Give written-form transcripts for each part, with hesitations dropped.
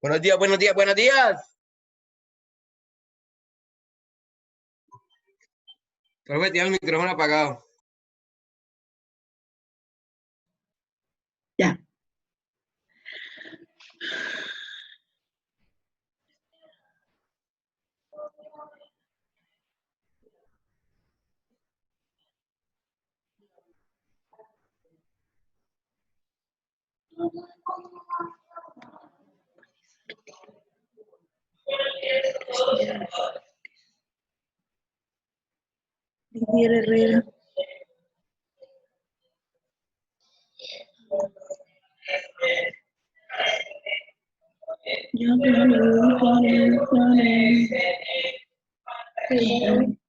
Buenos días, buenos días, buenos días. Profe, tiene el micrófono apagado. Ya. Vivier Herrera.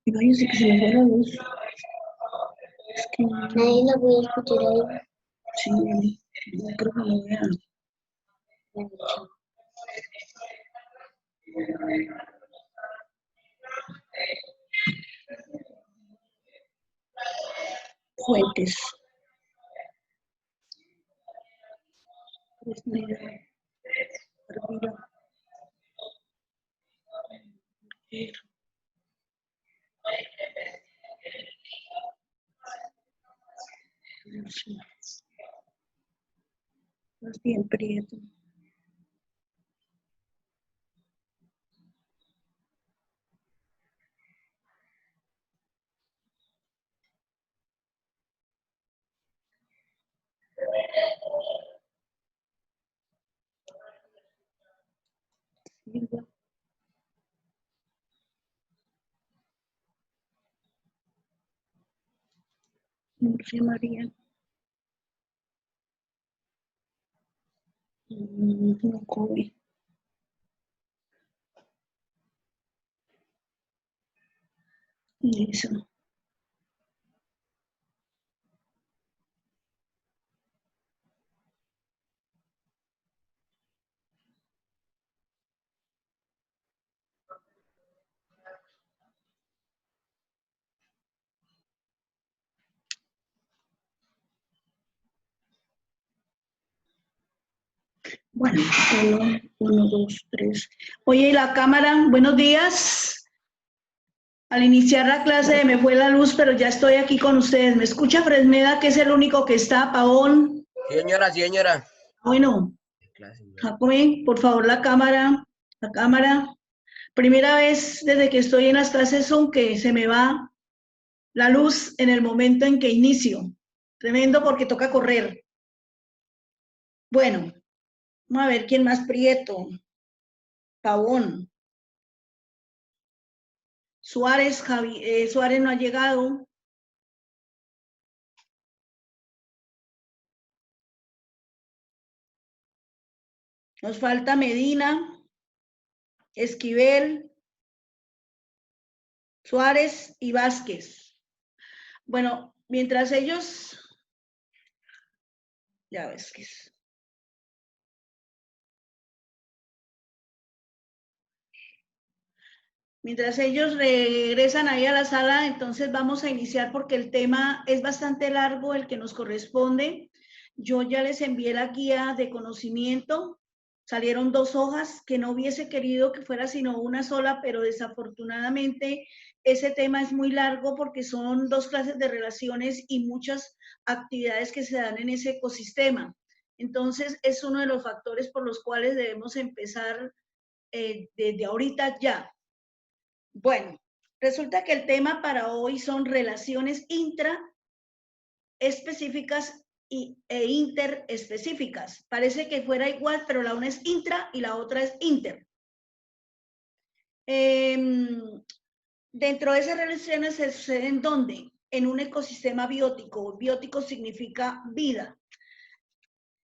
Y váyase que se me fue la luz. Es que Nadie la puede escuchar ahí. sí, no creo que lo vean. Fuentes. Pues mira, Arvira. Más bien Prieto. Silva. Murcia María. No come. Eso. Bueno, 1, 2, 3. Oye, ¿y la cámara? Buenos días. Al iniciar la clase me fue la luz, pero ya estoy aquí con ustedes. ¿Me escucha Fresneda, que es el único que está? Pavón. Sí, señora, sí, señora. Bueno, Jacome, por favor, la cámara. La cámara. Primera vez desde que estoy en las clases Zoom que se me va la luz en el momento en que inicio. Tremendo porque toca correr. Bueno, vamos a ver quién más Prieto. Pavón. Suárez, Suárez no ha llegado. Nos falta Medina, Esquivel, Suárez y Vázquez. Bueno, mientras ellos... Ya ves que es... Mientras ellos regresan ahí a la sala, entonces vamos a iniciar porque el tema es bastante largo, el que nos corresponde. Yo ya les envié la guía de conocimiento. Salieron 2 hojas que no hubiese querido que fuera sino una sola, pero desafortunadamente ese tema es muy largo porque son 2 clases de relaciones y muchas actividades que se dan en ese ecosistema. Entonces es uno de los factores por los cuales debemos empezar desde ahorita ya. Bueno, resulta que el tema para hoy son relaciones intraespecíficas e interespecíficas. Parece que fuera igual, pero la una es intra y la otra es inter. Dentro de esas relaciones se suceden ¿dónde? En un ecosistema biótico. Biótico significa vida.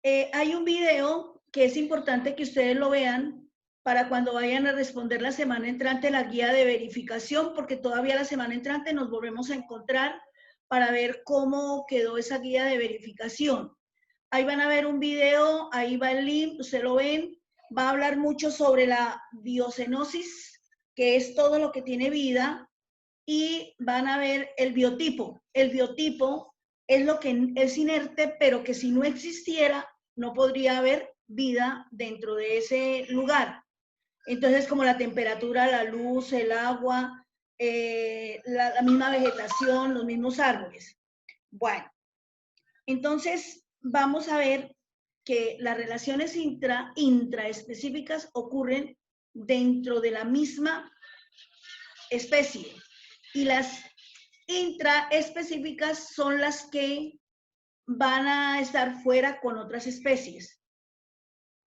Hay un video que es importante que ustedes lo vean para cuando vayan a responder la semana entrante la guía de verificación, porque todavía la semana entrante nos volvemos a encontrar para ver cómo quedó esa guía de verificación. Ahí van a ver un video, ahí va el link, ustedes lo ven, va a hablar mucho sobre la biocenosis, que es todo lo que tiene vida, y van a ver el biotipo. El biotipo es lo que es inerte, pero que si no existiera, no podría haber vida dentro de ese lugar. Entonces, como la temperatura, la luz, el agua, la misma vegetación, los mismos árboles. Bueno, entonces vamos a ver que las relaciones intraespecíficas ocurren dentro de la misma especie y las intraespecíficas son las que van a estar fuera con otras especies.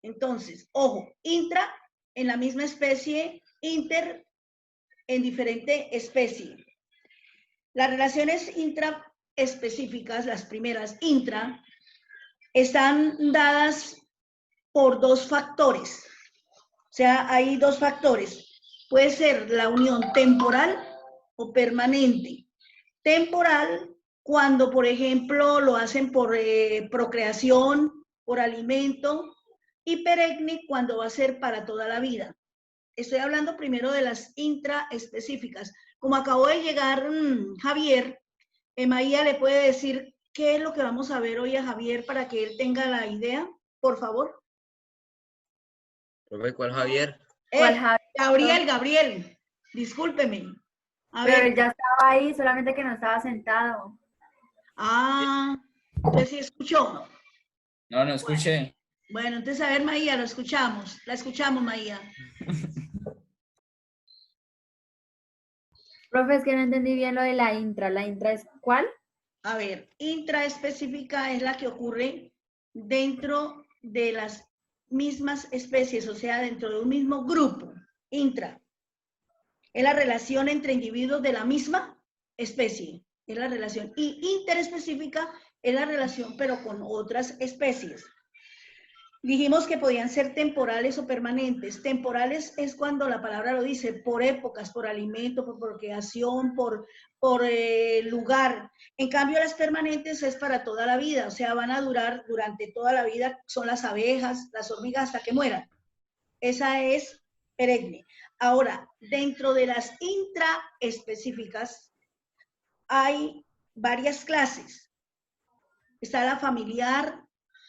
Entonces, ojo, intra en la misma especie, inter en diferente especie. Las relaciones intraespecíficas, las primeras intra, están dadas por dos factores. O sea, hay dos factores. Puede ser la unión temporal o permanente. Temporal, cuando, por ejemplo, lo hacen por procreación, por alimento, y perenne, cuando va a ser para toda la vida. Estoy hablando primero de las intraespecíficas. Como acabó de llegar Javier, Maía le puede decir qué es lo que vamos a ver hoy a Javier para que él tenga la idea, por favor. Profe, ¿cuál Javier? ¿Cuál Javier? Gabriel, discúlpeme. A Pero ver. él ya estaba ahí, solamente que no estaba sentado. Ah, entonces sí escuchó. No, no escuché. Bueno, entonces a ver, Maía, lo escuchamos. La escuchamos, Maía. Profe, es que no entendí bien lo de la intra. ¿La intra es cuál? A ver, intraespecífica es la que ocurre dentro de las mismas especies, o sea, dentro de un mismo grupo. Intra. Es la relación entre individuos de la misma especie. Es la relación. Y interespecífica es la relación, pero con otras especies. Dijimos que podían ser temporales o permanentes. Temporales es cuando la palabra lo dice, por épocas, por alimento, por procreación, por lugar. En cambio, las permanentes es para toda la vida, o sea, van a durar durante toda la vida, son las abejas, las hormigas hasta que mueran. Esa es perenne. Ahora, dentro de las intraespecíficas hay varias clases. Está la familiar,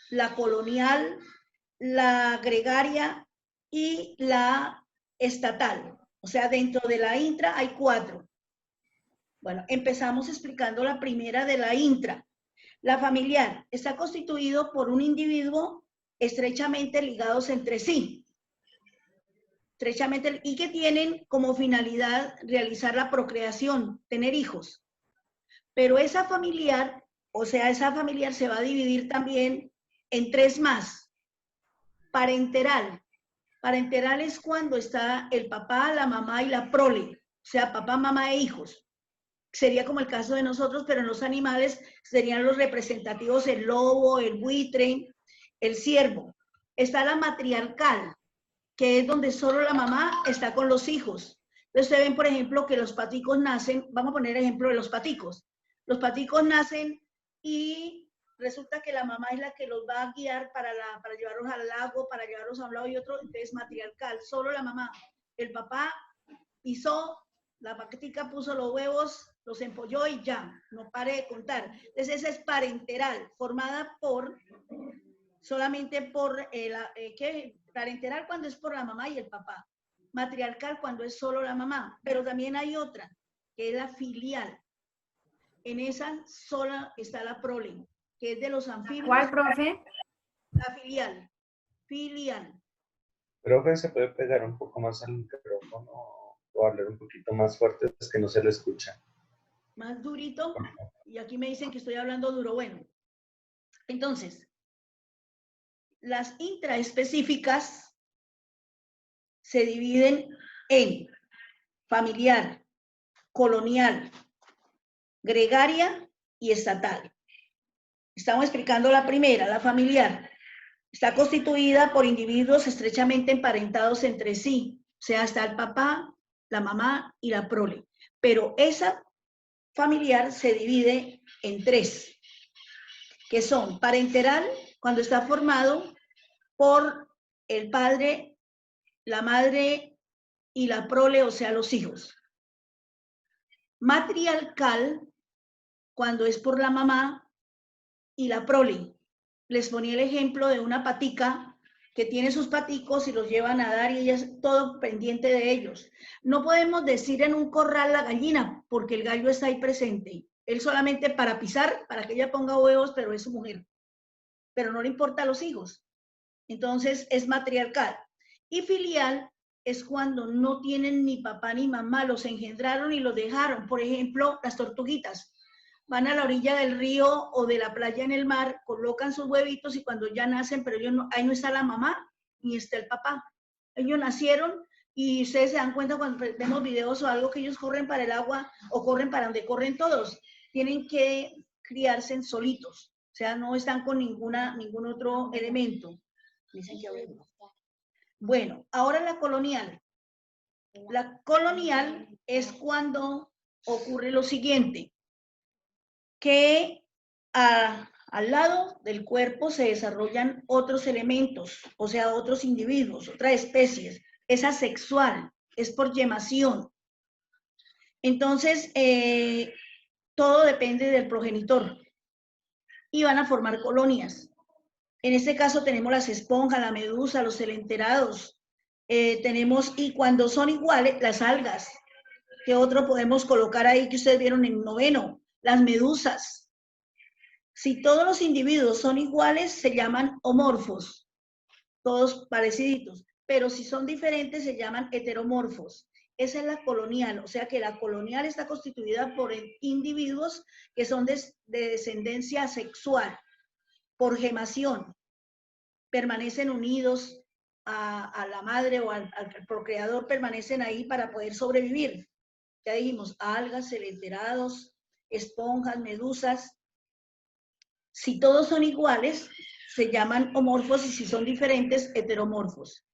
la colonial, la gregaria y la estatal. O sea, dentro de la intra hay 4. Bueno, empezamos explicando la primera de la intra. La familiar está constituido por un individuo estrechamente ligados entre sí. Estrechamente, y que tienen como finalidad realizar la procreación, tener hijos. Pero esa familiar, o sea, esa familiar se va a dividir también en 3 más. Parenteral. Parenteral es cuando está el papá, la mamá y la prole, o sea, papá, mamá e hijos. Sería como el caso de nosotros, pero en los animales serían los representativos el lobo, el buitre, el ciervo. Está la matriarcal, que es donde solo la mamá está con los hijos. Entonces, ustedes ven, por ejemplo, que los paticos nacen, vamos a poner ejemplo de los paticos. Los paticos nacen y resulta que la mamá es la que los va a guiar para llevarlos al lago, para llevarlos a un lado y otro, entonces matriarcal, solo la mamá. El papá pisó, la patica puso los huevos, los empolló y ya, no pare de contar. Entonces esa es parenteral, formada por, solamente por, ¿qué? Parenteral cuando es por la mamá y el papá. Matriarcal cuando es solo la mamá, pero también hay otra, que es la filial. En esa sola está la prole, que es de los anfibios. ¿Cuál, profe? La filial. Filial. Profe, ¿se puede pegar un poco más al micrófono o hablar un poquito más fuerte? Es que no se le escucha. Más durito. Y aquí me dicen que estoy hablando duro. Bueno, entonces, las intraespecíficas se dividen en familiar, colonial, gregaria y estatal. Estamos explicando la primera, la familiar. Está constituida por individuos estrechamente emparentados entre sí. O sea, está el papá, la mamá y la prole. Pero esa familiar se divide en 3, que son parenteral, cuando está formado por el padre, la madre y la prole, o sea, los hijos. Matriarcal, cuando es por la mamá y la prole. Les ponía el ejemplo de una patica que tiene sus paticos y los lleva a nadar y ella es todo pendiente de ellos. No podemos decir en un corral la gallina, porque el gallo está ahí presente. Él solamente para pisar, para que ella ponga huevos, pero es su mujer. Pero no le importa a los hijos. Entonces es matriarcal. Y filial es cuando no tienen ni papá ni mamá, los engendraron y los dejaron. Por ejemplo, las tortuguitas. Van a la orilla del río o de la playa en el mar, colocan sus huevitos y cuando ya nacen, pero ellos no, ahí no está la mamá ni está el papá. Ellos nacieron y ustedes se dan cuenta cuando vemos videos o algo que ellos corren para el agua o corren para donde corren todos. Tienen que criarse solitos, o sea, no están con ningún otro elemento. Dicen que bueno, ahora la colonial. La colonial es cuando ocurre lo siguiente, que al lado del cuerpo se desarrollan otros elementos, o sea, otros individuos, otras especies. Es asexual, es por yemación. Entonces, todo depende del progenitor y van a formar colonias. En este caso tenemos las esponjas, la medusa, los celenterados, tenemos, y cuando son iguales, las algas. ¿Qué otro podemos colocar ahí que ustedes vieron en noveno? Las medusas. Si todos los individuos son iguales, se llaman homorfos, todos pareciditos, pero si son diferentes, se llaman heteromorfos. Esa es la colonial, o sea que la colonial está constituida por individuos que son de descendencia sexual, por gemación, permanecen unidos a la madre o al procreador, permanecen ahí para poder sobrevivir. Ya dijimos, algas, celenterados, esponjas, medusas. Si todos son iguales, se llaman homorfos y si son diferentes, heteromorfos.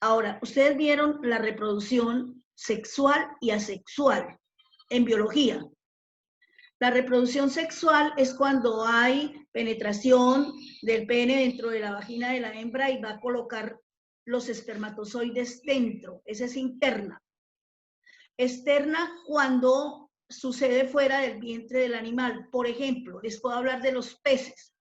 Ahora, ustedes vieron la reproducción sexual y asexual en biología. La reproducción sexual es cuando hay penetración del pene dentro de la vagina de la hembra y va a colocar los espermatozoides dentro. Esa es interna. Externa cuando sucede fuera del vientre del animal. Por ejemplo, les puedo hablar de los peces.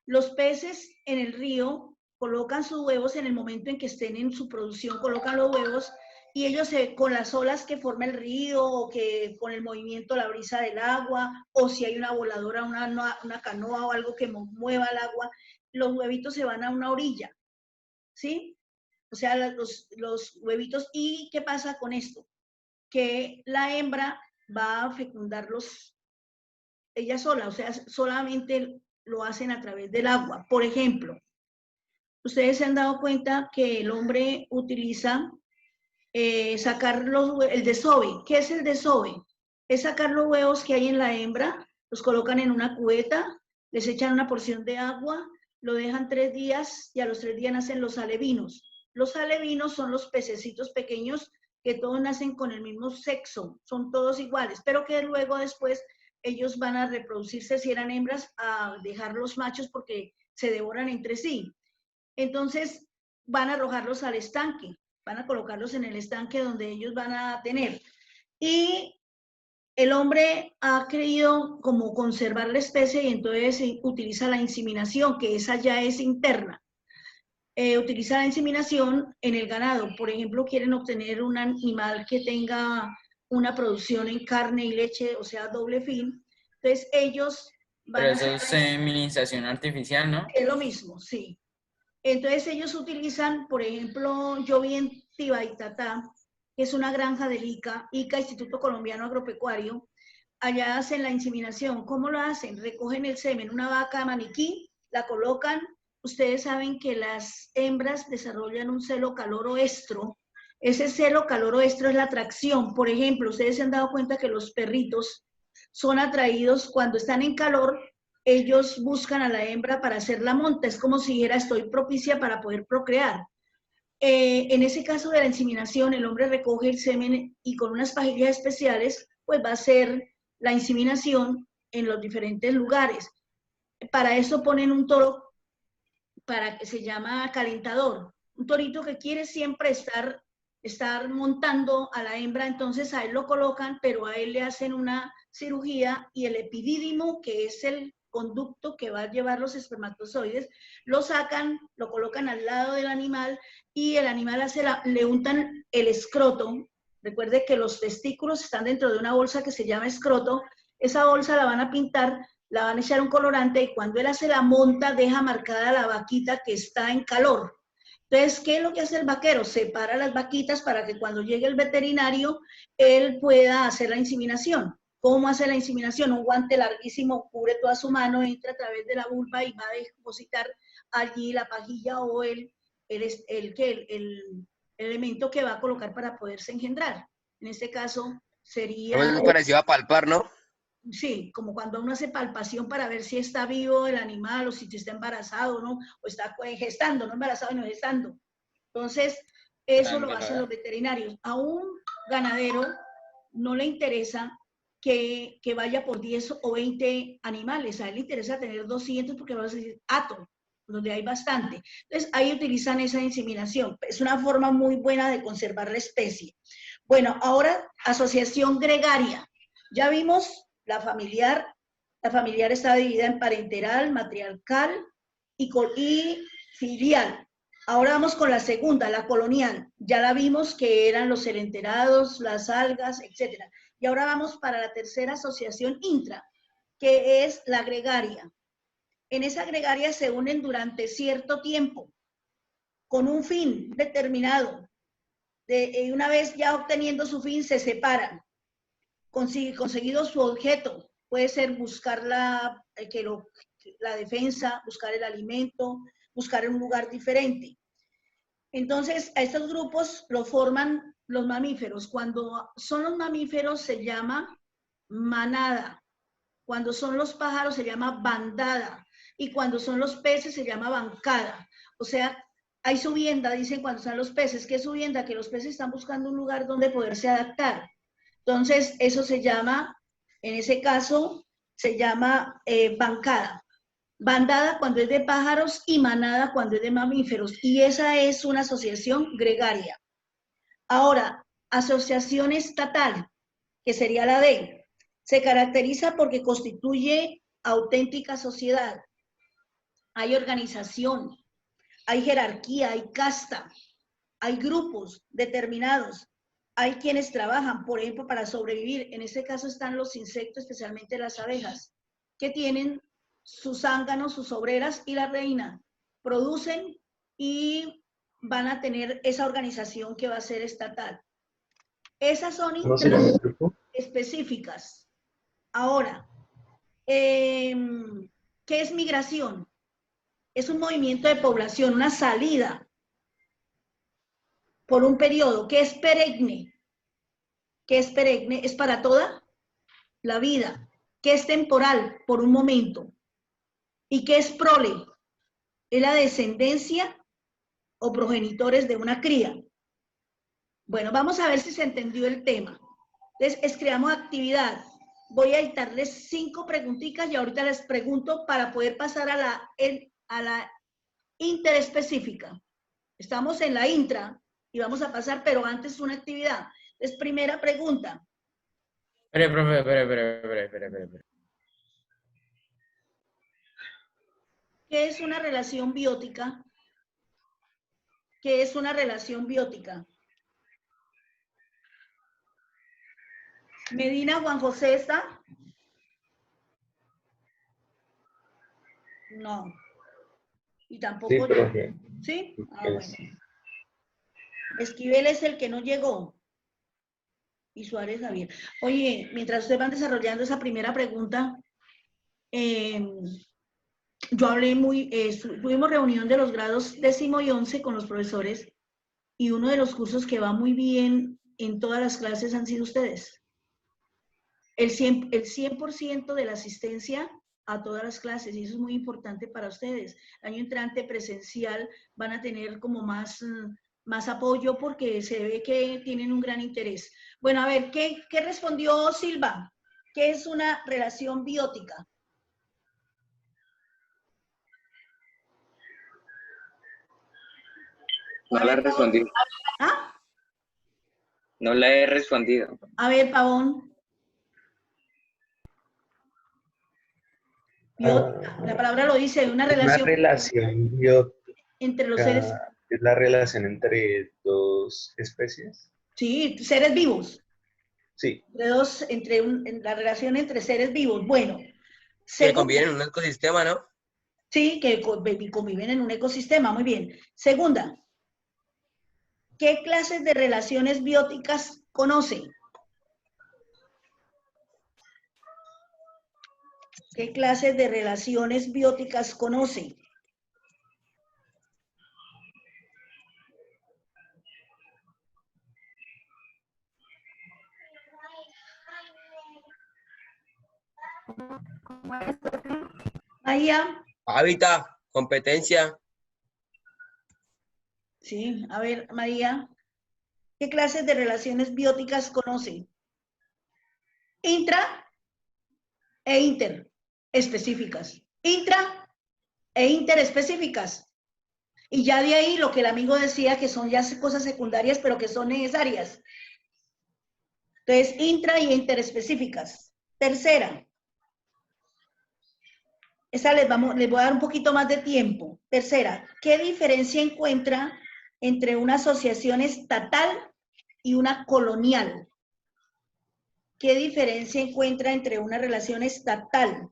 Los peces en el río colocan sus huevos en el momento en que estén en su producción, colocan los huevos y ellos con las olas que forma el río o que con el movimiento, la brisa del agua, o si hay una voladora, una canoa o algo que mueva el agua, los huevitos se van a una orilla, ¿sí? O sea, los huevitos. ¿Y qué pasa con esto? Que la hembra va a fecundarlos ella sola, o sea, solamente lo hacen a través del agua. Por ejemplo, ustedes se han dado cuenta que el hombre utiliza sacar el desove. ¿Qué es el desove? Es sacar los huevos que hay en la hembra, los colocan en una cubeta, les echan una porción de agua, lo dejan 3 días y a los 3 días nacen los alevinos. Los alevinos son los pececitos pequeños que todos nacen con el mismo sexo, son todos iguales, pero que luego después ellos van a reproducirse, si eran hembras, a dejar los machos porque se devoran entre sí. Entonces van a arrojarlos al estanque, van a colocarlos en el estanque donde ellos van a tener. Y el hombre ha querido como conservar la especie y entonces utiliza la inseminación, que esa ya es interna. Utiliza la inseminación en el ganado. Por ejemplo, quieren obtener un animal que tenga una producción en carne y leche, o sea, doble fin. Entonces ellos van Pero eso es seminización artificial, ¿no? Es lo mismo, sí. Entonces ellos utilizan, por ejemplo, yo vi en Tibaitatá, que es una granja del ICA, Instituto Colombiano Agropecuario, allá hacen la inseminación. ¿Cómo lo hacen? Recogen el semen, una vaca maniquí, la colocan. Ustedes saben que las hembras desarrollan un celo calor-oestro. Ese celo calor-oestro es la atracción. Por ejemplo, ustedes se han dado cuenta que los perritos son atraídos cuando están en calor, ellos buscan a la hembra para hacer la monta. Es como si dijera, estoy propicia para poder procrear. En ese caso de la inseminación, el hombre recoge el semen y con unas pajillas especiales, pues va a hacer la inseminación en los diferentes lugares. Para eso ponen un toro para que se llama calentador, un torito que quiere siempre estar montando a la hembra, entonces a él lo colocan, pero a él le hacen una cirugía y el epidídimo, que es el conducto que va a llevar los espermatozoides, lo sacan, lo colocan al lado del animal y el animal le untan el escroto. Recuerde que los testículos están dentro de una bolsa que se llama escroto. Esa bolsa la van a pintar, la van a echar un colorante y cuando él hace la monta deja marcada la vaquita que está en calor. Entonces, ¿qué es lo que hace el vaquero? Separa las vaquitas para que cuando llegue el veterinario, él pueda hacer la inseminación. ¿Cómo hace la inseminación? Un guante larguísimo cubre toda su mano, entra a través de la vulva y va a depositar allí la pajilla o el elemento que va a colocar para poderse engendrar. En este caso sería... Algo parecido a palpar, ¿no? Sí, como cuando uno hace palpación para ver si está vivo el animal o si está embarazado, ¿no? O está gestando, no embarazado, no gestando. Entonces, eso lo hacen los veterinarios. A un ganadero no le interesa que vaya por 10 o 20 animales. A él le interesa tener 200 porque va a decir hato, donde hay bastante. Entonces, ahí utilizan esa inseminación. Es una forma muy buena de conservar la especie. Bueno, ahora, asociación gregaria. Ya vimos la familiar está dividida en parenteral, matriarcal y filial. Ahora vamos con la segunda, la colonial. Ya la vimos que eran los elenterados, las algas, etc. Y ahora vamos para la tercera asociación intra, que es la gregaria. En esa gregaria se unen durante cierto tiempo, con un fin determinado. Una vez ya obteniendo su fin, se separan. Conseguido su objeto, puede ser buscar la defensa, buscar el alimento, buscar un lugar diferente. Entonces, a estos grupos lo forman los mamíferos. Cuando son los mamíferos se llama manada. Cuando son los pájaros se llama bandada. Y cuando son los peces se llama bancada. O sea, hay subienda, dicen cuando son los peces. ¿Qué es subienda? Que los peces están buscando un lugar donde poderse adaptar. Entonces, eso se llama, en ese caso, se llama bancada. Bandada cuando es de pájaros y manada cuando es de mamíferos. Y esa es una asociación gregaria. Ahora, asociación estatal, que sería la D, se caracteriza porque constituye auténtica sociedad. Hay organización, hay jerarquía, hay casta, hay grupos determinados. Hay quienes trabajan, por ejemplo, para sobrevivir. En este caso están los insectos, especialmente las abejas, que tienen sus zánganos, sus obreras y la reina. Producen y van a tener esa organización que va a ser estatal. Esas son específicas. Ahora, ¿qué es migración? Es un movimiento de población, una salida por un periodo. ¿Qué es perenne? ¿Qué es perenne? Es para toda la vida. ¿Qué es temporal? Por un momento. ¿Y qué es prole? Es la descendencia o progenitores de una cría. Bueno, vamos a ver si se entendió el tema. Entonces, creamos actividad. Voy a dictarles 5 preguntitas y ahorita les pregunto para poder pasar a la interespecífica. Estamos en la intra y vamos a pasar, pero antes una actividad. Entonces, primera pregunta. Espere, profe, espere. ¿Qué es una relación biótica? ¿Qué es una relación biótica? Medina Juan José está. No. Y tampoco Sí, yo. profe. ¿Sí? Ah, bueno. Esquivel es el que no llegó. Y Suárez Javier. Oye, mientras ustedes van desarrollando esa primera pregunta, yo hablé tuvimos reunión de los grados 10º y 11 con los profesores y uno de los cursos que va muy bien en todas las clases han sido ustedes. El 100% de la asistencia a todas las clases y eso es muy importante para ustedes. Año entrante presencial van a tener como más apoyo porque se ve que tienen un gran interés. Bueno, a ver, ¿qué respondió Silva? ¿Qué es una relación biótica? No la he respondido. ¿Ah? No la he respondido. A ver, Pavón. Biótica. La palabra lo dice, una Una relación relación biótica entre los seres, es la relación entre dos especies. sí, seres vivos. Sí, En la relación entre seres vivos. Bueno, Que segunda, conviven en un ecosistema, ¿no? sí, que conviven en un ecosistema, muy bien. Segunda, ¿qué clases de relaciones bióticas conoce? ¿Qué clases de relaciones bióticas conoce? María, Hábitat, competencia, sí, a ver, María, ¿qué clases de relaciones bióticas conoce? Intra e inter específicas. Intra e inter específicas. Y ya de ahí lo que el amigo decía que son ya cosas secundarias, pero que son necesarias. Entonces, intra y interespecíficas. Tercera, esa les voy a dar un poquito más de tiempo. Tercera, ¿qué diferencia encuentra entre una asociación estatal y una colonial? ¿Qué diferencia encuentra entre una relación estatal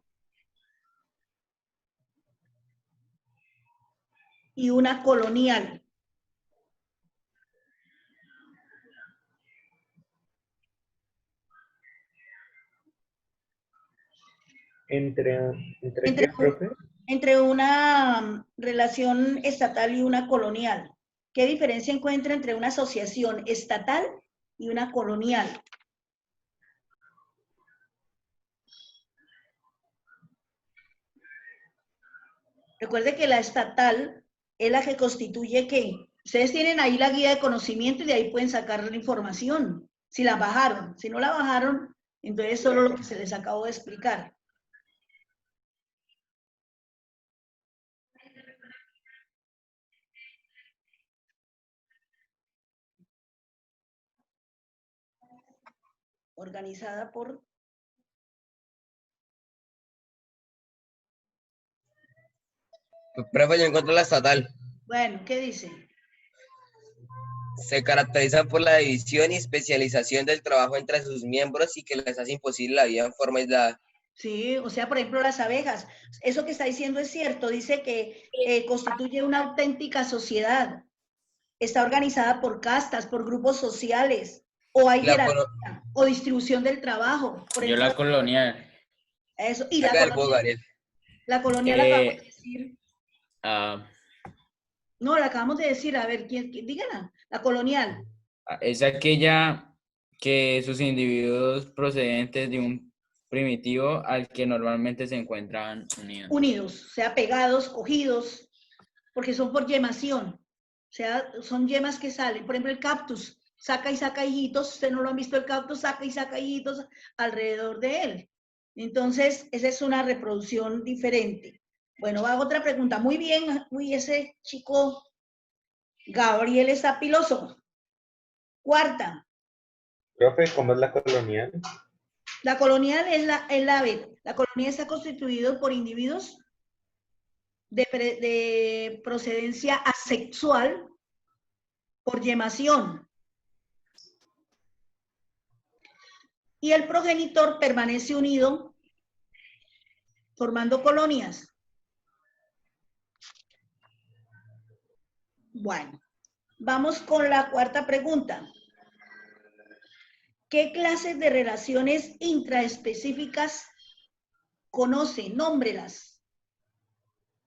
y una colonial? ¿entre Entre, qué, profe? entre una relación estatal y una colonial. ¿Qué diferencia encuentra entre una asociación estatal y una colonial? Recuerde que la estatal es la que constituye ¿qué? Ustedes tienen ahí la guía de conocimiento y de ahí pueden sacar la información. Si la bajaron, si no la bajaron, entonces solo lo que se les acabó de explicar. Organizada por... profe, yo encuentro la estatal. Bueno, ¿qué dice? Se caracteriza por la división y especialización del trabajo entre sus miembros y que les hace imposible la vida en forma aislada. Sí, o sea, por ejemplo, las abejas. Eso que está diciendo es cierto. Dice que constituye una auténtica sociedad. Está organizada por castas, por grupos sociales, o hay La colo- jerarquía, o distribución del trabajo. Por Yo ejemplo, la colonial. eso. Y saca del juego, Gabriel. la colonial acabamos de Eh, decir. ah, No, la acabamos de decir. A ver, ¿quién? Díganla. La colonial. es aquella que sus individuos procedentes de un primitivo al que normalmente se encuentran unidos. Unidos, o sea, pegados, cogidos, porque son por yemación. O sea, son yemas que salen. Por ejemplo, el cactus saca y saca hijitos. Ustedes no lo han visto, el cactus saca y saca hijitos alrededor de él. Entonces, esa es una reproducción diferente. Bueno, hago otra pregunta. Muy bien, uy, ese chico Gabriel está piloso. Cuarta, Profe, ¿cómo es la colonial? la colonial es la colonial está constituida por individuos de procedencia asexual por yemación. Y el progenitor permanece unido formando colonias. Bueno, vamos con la cuarta pregunta. ¿Qué clases de relaciones intraespecíficas conoce? Nómbrelas.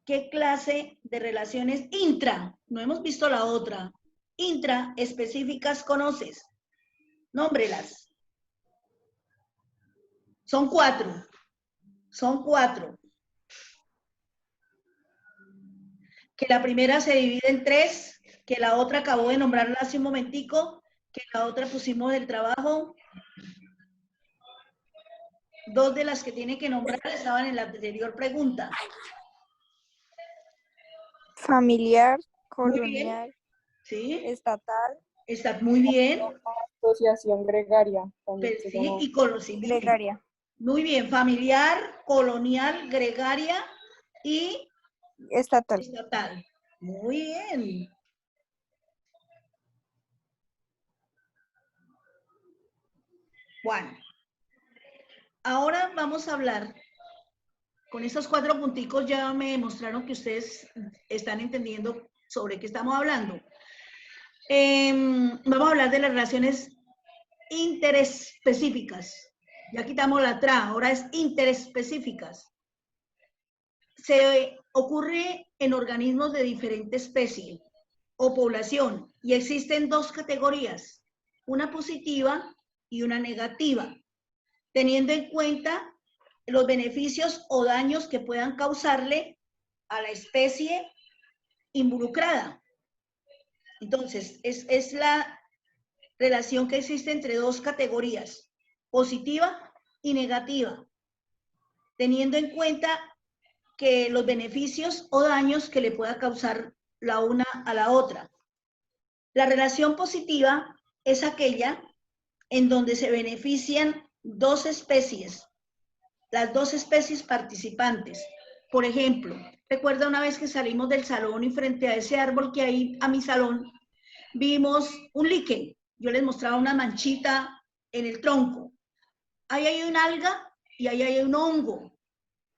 ¿Qué clase de relaciones intra? No hemos visto la otra. Intraespecíficas conoces. Nómbrelas. Son cuatro. Son cuatro. Que la primera se divide en tres, que la otra acabó de nombrarla hace un momentico, que la otra pusimos del trabajo. Dos de las que tiene que nombrar estaban en la anterior pregunta. Familiar, Muy bien. colonial, ¿Sí? estatal, Está muy bien. asociación gregaria. Sí, y con los Gregaria. Muy bien, familiar, colonial, gregaria y Estatal. estatal. Muy bien. Bueno, ahora vamos a hablar, con estos 4 punticos ya me demostraron que ustedes están entendiendo sobre qué estamos hablando. Vamos a hablar de las relaciones interespecíficas. Ya quitamos la tra, ahora es interespecíficas. Se ocurre en organismos de diferente especie o población y existen 2 categorías, una positiva y una negativa, teniendo en cuenta los beneficios o daños que puedan causarle a la especie involucrada. Entonces, es la relación que existe entre 2 categorías, positiva y negativa, teniendo en cuenta que los beneficios o daños que le pueda causar la una a la otra. La relación positiva es aquella en donde se benefician 2 especies, las 2 especies participantes. Por ejemplo, recuerda una vez que salimos del salón y frente a ese árbol que hay a mi salón, vimos un líquen. Yo les mostraba una manchita en el tronco. Ahí hay un alga y ahí hay un hongo.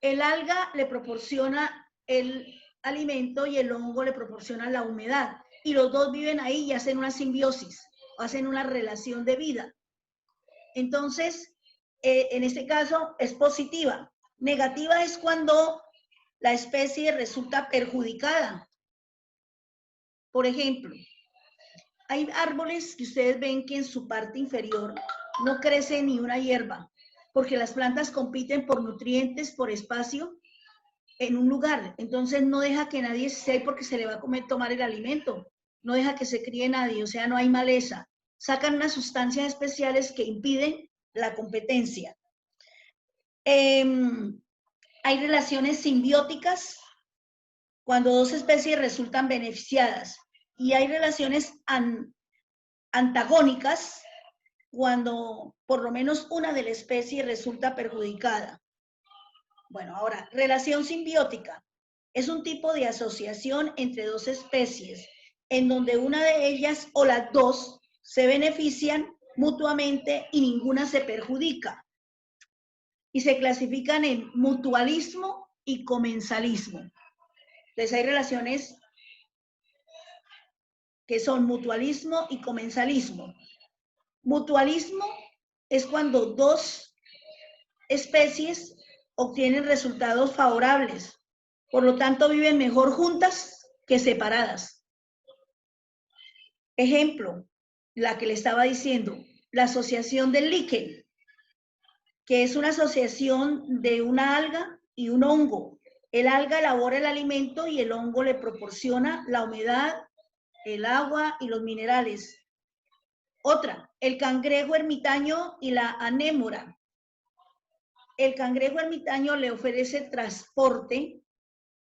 El alga le proporciona el alimento y el hongo le proporciona la humedad. Y los 2 viven ahí y hacen una simbiosis, hacen una relación de vida. Entonces, en este caso es positiva. Negativa es cuando la especie resulta perjudicada. Por ejemplo, hay árboles que ustedes ven que en su parte inferior no crece ni una hierba, porque las plantas compiten por nutrientes, por espacio en un lugar. Entonces no deja que nadie esté porque se le va a tomar el alimento. No deja que se críe nadie, o sea, no hay maleza. Sacan unas sustancias especiales que impiden la competencia. Hay relaciones simbióticas cuando 2 especies resultan beneficiadas y hay relaciones antagónicas cuando por lo menos una de la especie resulta perjudicada. Bueno, ahora, relación simbiótica es un tipo de asociación entre 2 especies en donde una de ellas o las 2 se benefician mutuamente y ninguna se perjudica. Y se clasifican en mutualismo y comensalismo. Entonces hay relaciones que son mutualismo y comensalismo. Mutualismo es cuando 2 especies obtienen resultados favorables, por lo tanto viven mejor juntas que separadas. Ejemplo, la que le estaba diciendo, la asociación del líquen, que es una asociación de una alga y un hongo. El alga elabora el alimento y el hongo le proporciona la humedad, el agua y los minerales. Otra, el cangrejo ermitaño y la anémora. El cangrejo ermitaño le ofrece transporte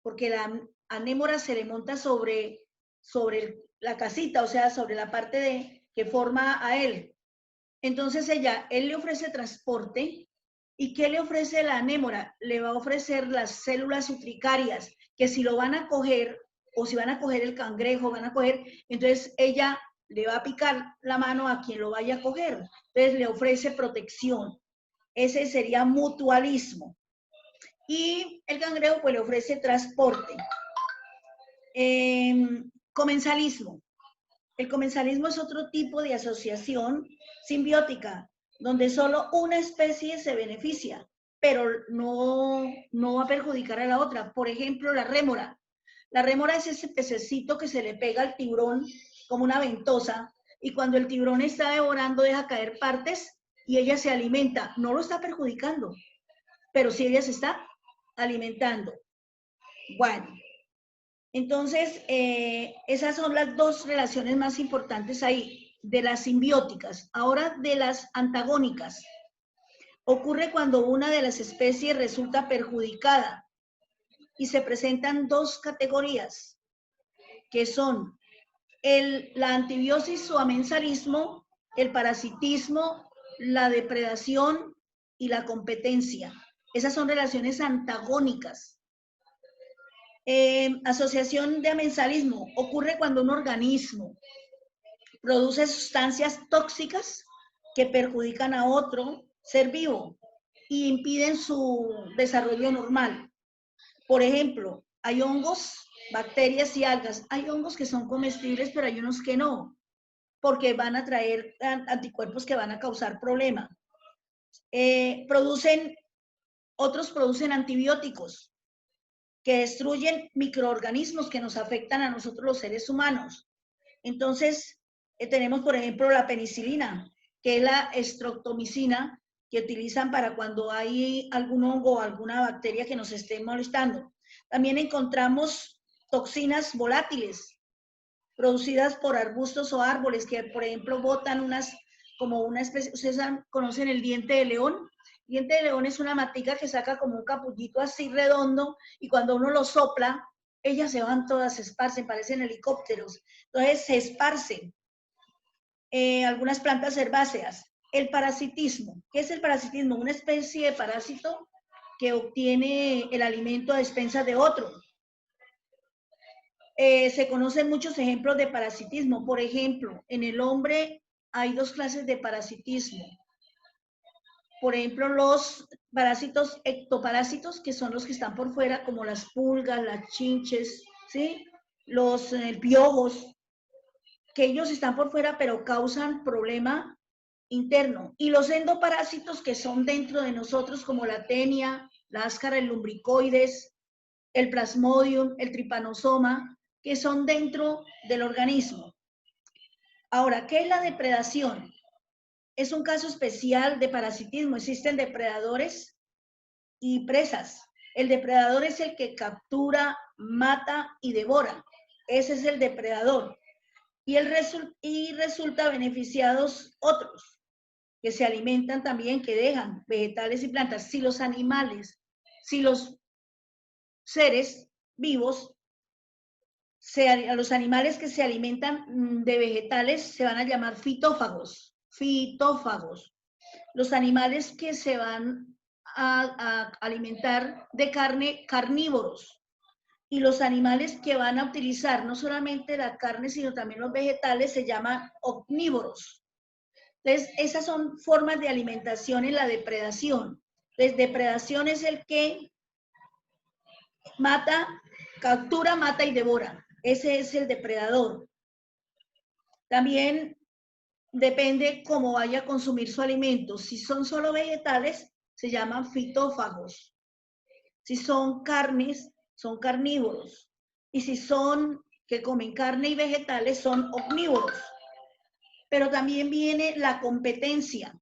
porque la anémora se le monta sobre la casita, o sea, sobre la parte que forma a él. Entonces él le ofrece transporte. ¿Y qué le ofrece la anémora? Le va a ofrecer las células utricarias, que si lo van a coger, o si van a coger el cangrejo, entonces ella le va a picar la mano a quien lo vaya a coger. Entonces le ofrece protección. Ese sería mutualismo. Y el cangrejo pues le ofrece transporte. Comensalismo. El comensalismo es otro tipo de asociación simbiótica, donde solo una especie se beneficia, pero no va a perjudicar a la otra. Por ejemplo, la rémora. La rémora es ese pececito que se le pega al tiburón como una ventosa, y cuando el tiburón está devorando deja caer partes y ella se alimenta. No lo está perjudicando, pero sí ella se está alimentando. Bueno, entonces esas son las 2 relaciones más importantes ahí, de las simbióticas. Ahora de las antagónicas. Ocurre cuando una de las especies resulta perjudicada y se presentan 2 categorías, que son la antibiosis o amensalismo, el parasitismo, la depredación y la competencia. Esas son relaciones antagónicas. Asociación de amensalismo ocurre cuando un organismo produce sustancias tóxicas que perjudican a otro ser vivo y impiden su desarrollo normal. Por ejemplo, hay hongos, bacterias y algas. Hay hongos que son comestibles, pero hay unos que no, porque van a traer anticuerpos que van a causar problemas. Otros producen antibióticos que destruyen microorganismos que nos afectan a nosotros los seres humanos. Entonces, tenemos, por ejemplo, la penicilina, que es la estreptomicina que utilizan para cuando hay algún hongo o alguna bacteria que nos esté molestando. También encontramos toxinas volátiles producidas por arbustos o árboles que, por ejemplo, botan como una especie, ¿ustedes conocen el diente de león? El diente de león es una matica que saca como un capullito así redondo y cuando uno lo sopla, ellas se van todas, se esparcen, parecen helicópteros. Entonces se esparcen. Algunas plantas herbáceas. El parasitismo. ¿Qué es el parasitismo? Una especie de parásito que obtiene el alimento a expensas de otro. Se conocen muchos ejemplos de parasitismo. Por ejemplo, en el hombre hay dos clases de parasitismo. Por ejemplo, los parásitos ectoparásitos, que son los que están por fuera, como las pulgas, las chinches, ¿sí? Los piojos, que ellos están por fuera, pero causan problema interno. Y los endoparásitos, que son dentro de nosotros, como la tenia, la áscara, el lumbricoides, el plasmodium, el trypanosoma, que son dentro del organismo. Ahora, ¿qué es la depredación? Es un caso especial de parasitismo. Existen depredadores y presas. El depredador es el que captura, mata y devora. Ese es el depredador. Y resulta beneficiados otros, que se alimentan también, que dejan vegetales y plantas. Si los animales, si los seres vivos, los animales que se alimentan de vegetales se van a llamar fitófagos. Fitófagos. Los animales que se van a alimentar de carne, carnívoros. Y los animales que van a utilizar no solamente la carne, sino también los vegetales, se llaman omnívoros. Entonces, esas son formas de alimentación en la depredación. Entonces, depredación es el que mata, captura, mata y devora. Ese es el depredador. También depende cómo vaya a consumir su alimento. Si son solo vegetales, se llaman fitófagos. Si son carnes, son carnívoros. Y si son que comen carne y vegetales, son omnívoros. Pero también viene la competencia.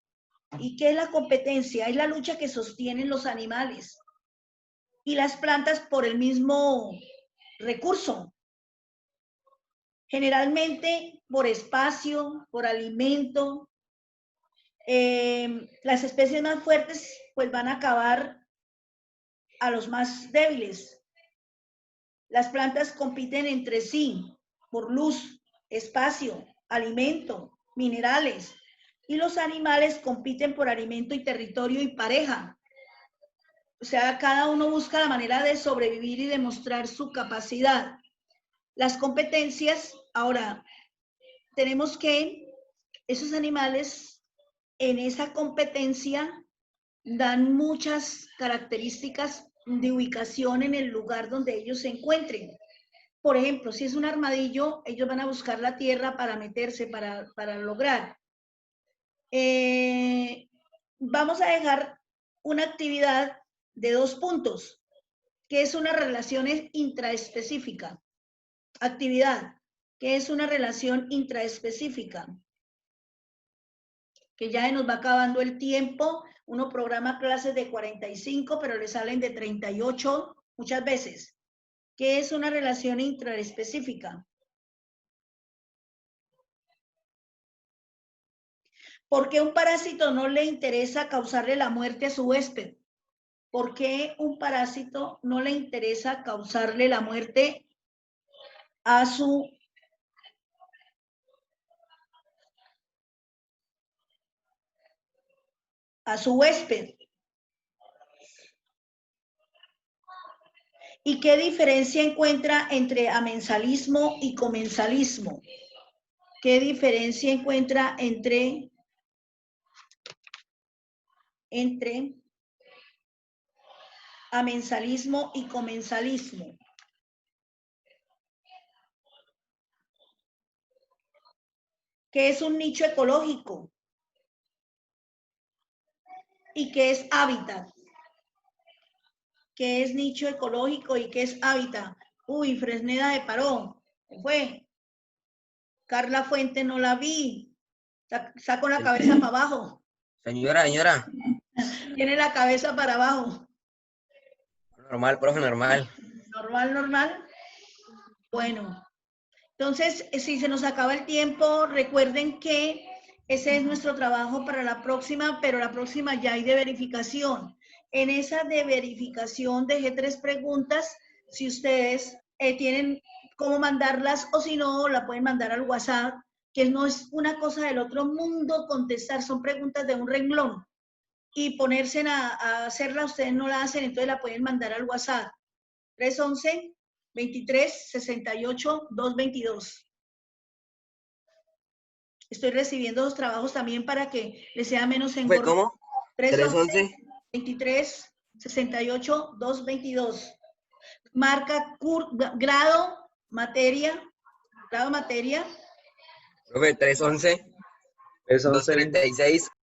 ¿Y qué es la competencia? Es la lucha que sostienen los animales y las plantas por el mismo recurso. Generalmente por espacio, por alimento. Las especies más fuertes pues van a acabar a los más débiles. Las plantas compiten entre sí por luz, espacio, alimento, minerales. Y los animales compiten por alimento y territorio y pareja. O sea, cada uno busca la manera de sobrevivir y demostrar su capacidad. Las competencias, ahora, tenemos que esos animales en esa competencia dan muchas características de ubicación en el lugar donde ellos se encuentren. Por ejemplo, si es un armadillo, ellos van a buscar la tierra para meterse, para lograr. Vamos a dejar una actividad de 2 puntos, que es una relación intraespecífica. Actividad, que es una relación intraespecífica. Que ya nos va acabando el tiempo. Uno programa clases de 45, pero le salen de 38 muchas veces. ¿Qué es una relación intraespecífica? ¿Por qué un parásito no le interesa causarle la muerte a su huésped? ¿Por qué un parásito no le interesa causarle la muerte a su huésped? ¿Y qué diferencia encuentra entre amensalismo y comensalismo? ¿Qué diferencia encuentra entre amensalismo y comensalismo? ¿Qué es un nicho ecológico? ¿Y qué es hábitat? ¿Qué es nicho ecológico y qué es hábitat? Uy, Fresneda se paró. ¿Qué fue? Carla Fuente no la vi. Saco la cabeza para abajo. Señora. Tiene la cabeza para abajo. Normal, profe, normal. Normal. Bueno, entonces, si se nos acaba el tiempo, recuerden que ese es nuestro trabajo para la próxima, pero la próxima ya hay de verificación. En esa de verificación dejé 3 preguntas. Si ustedes tienen cómo mandarlas o si no, la pueden mandar al WhatsApp, que no es una cosa del otro mundo contestar, son preguntas de un renglón. Y ponerse a hacerla, ustedes no la hacen, entonces la pueden mandar al WhatsApp. 311-23-68-222. Estoy recibiendo los trabajos también para que les sea menos engorroso. ¿Cómo? 311-23-68-222. Marca grado, materia. Profe, 311. 236.